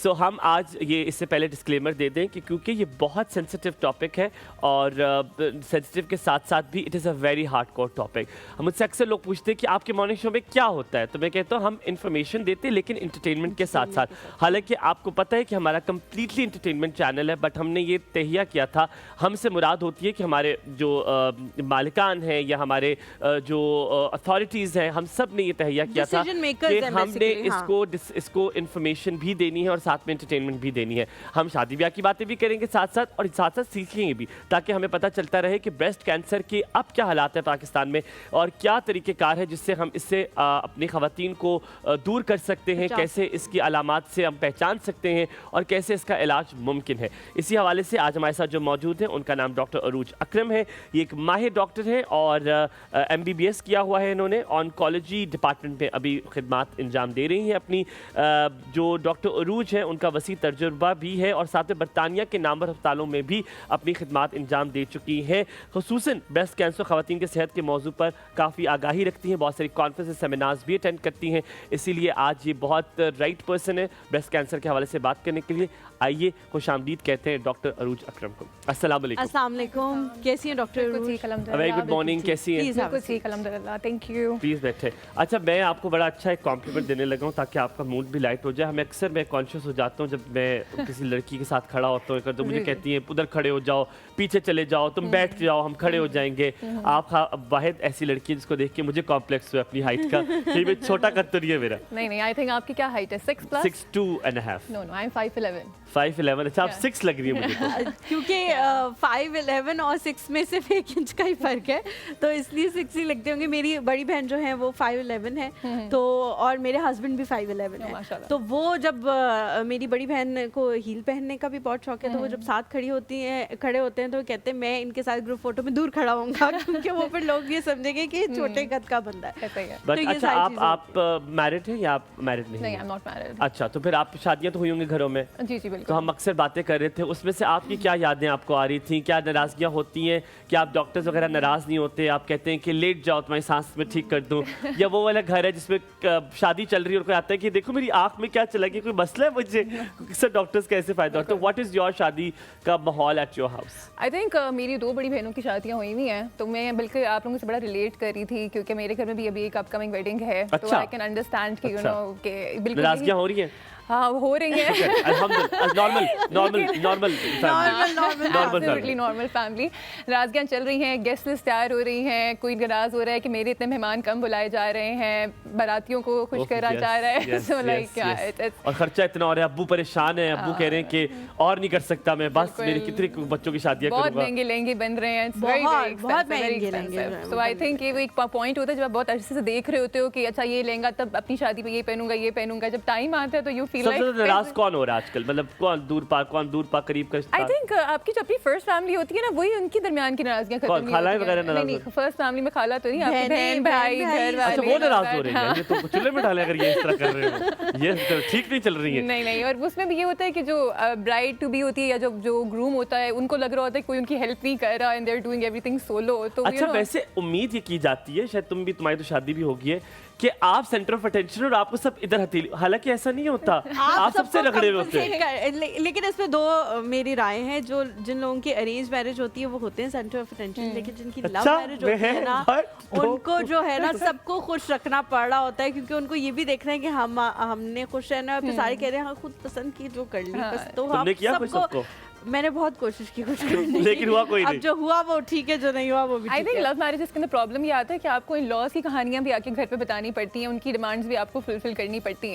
सो हम आज ये इससे पहले डिस्क्लेमर दे दें कि क्योंकि ये बहुत सेंसिटिव टॉपिक है और सेंसिटिव के साथ साथ भी it is a very hard core topic. मुझसे अक्सर लोग पूछते हैं कि आपके मॉर्निंग शो में क्या होता है, तो मैं कहता हूँ हम इंफॉर्मेशन देते हैं लेकिन इंटरटेनमेंट के साथ साथ। हालांकि आपको पता है कि हमारा कंप्लीटली इंटरटेनमेंट चैनल है, बट हमने ये तहिया किया था, हमसे मुराद होती है कि हमारे जो मालिकान हैं या हमारे जो अथॉरिटीज़ हैं, हम सब ने ये तहिया किया था कि हमने इसको इंफॉर्मेशन भी देनी है और साथ में एंटरटेनमेंट भी देनी है। हम शादी ब्याह की बातें भी करेंगे साथ साथ और साथ साथ सीखेंगे भी, ताकि हमें पता चलता रहे कि ब्रेस्ट कैंसर के अब क्या हालात है पाकिस्तान में और क्या तरीक़ेकार है जिससे हम इससे अपनी ख़वातीन को दूर कर सकते हैं, कैसे इसकी अलामात से हम पहचान सकते हैं और कैसे इसका इलाज मुमकिन है। इसी हवाले से आज हमारे साथ जो मौजूद हैं उनका नाम डॉक्टर अरूज अकरम है। ये एक माहिर डॉक्टर हैं और MBBS किया हुआ है इन्होंने, ऑन्कोलॉजी डिपार्टमेंट में अभी खिदमात अंजाम दे रही हैं अपनी। जो डॉक्टर अरूज हैं उनका वसी तजुर्बा भी है और साथ में बरतानिया के नामवर अस्पतालों में भी अपनी खिदमात अंजाम दे चुकी हैं। खुसूसन ब्रेस्ट कैंसर ख़वातीन के सेहत के मौजू पर काफ़ी आगाही रखती हैं, बहुत सारी कॉन्फ्रेंस सेमिनार्स भी अटेंड करती हैं, इसीलिए आज ये बहुत राइट पर्सन है ब्रेस्ट कैंसर के हवाले से बात करने के लिए। आइए खुशामदीद कहते हैं डॉक्टर अरूज अकरम को। अस्सलाम वालेकुम। कैसी हैं डॉक्टर? वेरी गुड मॉर्निंग, कैसी हैं? Thank you. प्लीज़ बैठे। अच्छा, मैं आपको बड़ा अच्छा एक कॉम्प्लीमेंट देने लगा हूँ ताकि आपका मूड भी लाइट हो जाए। हमें अक्सर मैं कॉन्शियस हो जाता हूँ जब मैं किसी लड़की के साथ खड़ा होता हूँ तो मुझे कहती हैं उधर खड़े हो जाओ, पीछे चले जाओ, तुम बैठ जाओ, हम खड़े हो जाएंगे। आप वाहिद ऐसी लड़की है जिसको देख के मुझे कॉम्प्लेक्स हुआ अपनी हाइट का कि मैं छोटा कद तो नहीं है मेरा। नहीं, आई थिंक आपकी क्या हाइट है? 6+? 6'2.5". No, I am 5'11". 5'11". अच्छा, आप 6 लग रही है मुझे तो। क्योंकि 5'11" और 6 में सिर्फ 1 इंच का ही फर्क है, तो इसलिए 6 ही लगते होंगे। मेरी बड़ी बहन जो है वो 5'11" है, तो और मेरे हस्बैंड भी 5'11" है। तो वो जब मेरी बड़ी बहन को हील पहनने का भी बहुत शौक है, तो वो जब साथ खड़े होते हैं तो कहते हैं मैं इनके साथ ग्रुप फोटो में दूर खड़ा होऊंगा क्योंकि वो फिर लोग ये समझेंगे कि छोटे कद का बंदा है। बट अच्छा, आप मैरिड हैं या आप मैरिड नहीं? नहीं, आई एम नॉट मैरिड। अच्छा, तो फिर आप शादियां तो हुई होंगी घरों में? जी जी बिल्कुल। तो हम अक्सर बातें कर रहे थे, उसमें से आपकी क्या यादें आपको आ रही थी? क्या नाराज़गियाँ होती हैं? क्या आप डॉक्टर्स वगैरह नाराज़ नहीं होते? आप कहते हैं कि लेट जाओ तुम्हारी सांस में ठीक कर दूं, या वो वाला घर है जिसमें शादी चल रही है और कोई आता है कि देखो मेरी आँख में क्या चला गया, कोई मसला है मुझे? सर डॉक्टर्स कैसे फ़ायदा होता है? व्हाट इज़ योर शादी का माहौल at your house? I think मेरी 2 बड़ी बहनों की शादियाँ हुई हुई हैं, तो मैं बल्कि आप लोगों से बड़ा रिलेट कर रही थी क्योंकि मेरे घर में भी अभी एक अपकमिंग वेडिंग है। तो आई कैन अंडरस्टैंड कि यू नो कि बिल्कुल नाराज़गियाँ हो रही हैं। हाँ, हो रही है। Normal family. नाराज़गियाँ चल रही हैं, गेस्ट लिस्ट तैयार हो रही हैं, कोई नाराज़ हो रहा है कि मेरे इतने मेहमान कम बुलाए जा रहे हैं, बारातियों को खुश करा जा रहा है। सो लाइक और खर्चा इतना और है, अब्बू परेशान है, अब्बू कह रहे हैं कि और नहीं कर सकता मैं, बस मेरे कितने बच्चों की शादियाँ करूंगा। बहुत महंगे लहंगे बन रहे हैं, बहुत महंगे। सो आई थिंक ये एक पॉइंट होता है जब आप बहुत अच्छे से देख रहे होते हो कि अच्छा ये लहंगा तब अपनी शादी पे ये पहनूंगा, जब टाइम आता है तो यू सबसे नाराज कौन हो रहा है आजकल? मतलब कौन दूर पा करीब का? आई थिंक आपकी जो अपनी फर्स्ट फैमिली होती है ना, वही उनकी दरमियान की नाराजगियां खत्म नहीं खालाएं वगैरह नाराज? नहीं, फर्स्ट फैमिली में खाला तो नहीं, आपकी बहन भाई घर वाले। अच्छा, वो नाराज हो रहे हैं, ये तो चूल्हे में डाले अगर ये इस तरह कर रहे हो, ये तो ठीक नहीं चल रही है। नहीं, और उसमें भी ये होता है कि जो ब्राइड टू बी होती है या जो ग्रूम होता है, उनको लग रहा होता है कोई उनकी हेल्प नहीं कर रहा and they are doing everything solo. तो अच्छा, वैसे उम्मीद ये की जाती है, शायद तुम्हारी तो शादी भी होगी है, कि आप सेंटर ऑफ अटेंशन और आपको सब इधर हथेली, हालांकि ऐसा नहीं होता, आप सबसे रगड़े हुए होते हैं। लेकिन इसमें 2 मेरी राय है, जो जिन लोगों की अरेंज मैरिज होती है वो होते हैं सेंटर ऑफ अटेंशन, लेकिन जिनकी लव मैरिज होती है ना, उनको जो है ना सबको खुश रखना पड़ रहा होता है, क्योंकि उनको ये भी देखना है कि हमने खुश रहना, फिर सारे कह रहे हैं हाँ खुद पसंद की जो कर ली बस। तो हम सबको मैंने बहुत कोशिश की कुछ करने की, लेकिन हुआ कोई नहीं। अब जो हुआ वो ठीक है, जो नहीं हुआ वो भी ठीक है। आई थिंक लव मैरिजेस के अंदर प्रॉब्लम ये आता है कि आपको इन लॉज की कहानियां भी आके घर पे बतानी पड़ती हैं, उनकी डिमांड्स भी आपको फुलफिल करनी पड़ती हैं।